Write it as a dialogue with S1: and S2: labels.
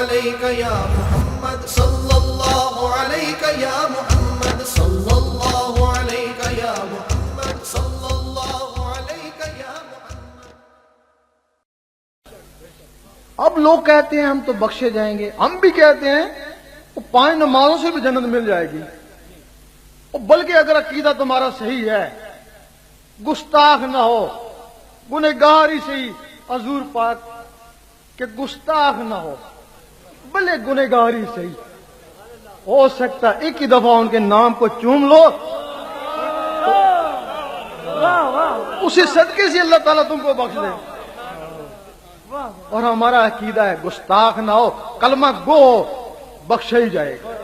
S1: عليك يا محمد صلى الله عليك يا محمد صلى الله عليك يا محمد صلى الله عليك يا محمد.
S2: اب لوگ کہتے ہیں ہم تو بخشے جائیں گے، ہم بھی کہتے ہیں وہ 5 نمازوں سے بھی جنت مل جائے گی، بلکہ اگر عقیدہ تمہارا صحیح ہے، گستاخ نہ ہو، گنہگار ہی صحیح، حضور پاک کہ گستاخ نہ ہو بھلے گنہگار ہی صحیح، ہو سکتا ایک ہی دفعہ ان کے نام کو چوم لو، اسی صدقے سے اللہ تعالیٰ تم کو بخش دے. اور ہمارا عقیدہ ہے گستاخ نہ ہو، کلمہ گو ہو، بخشا ہی جائے گا.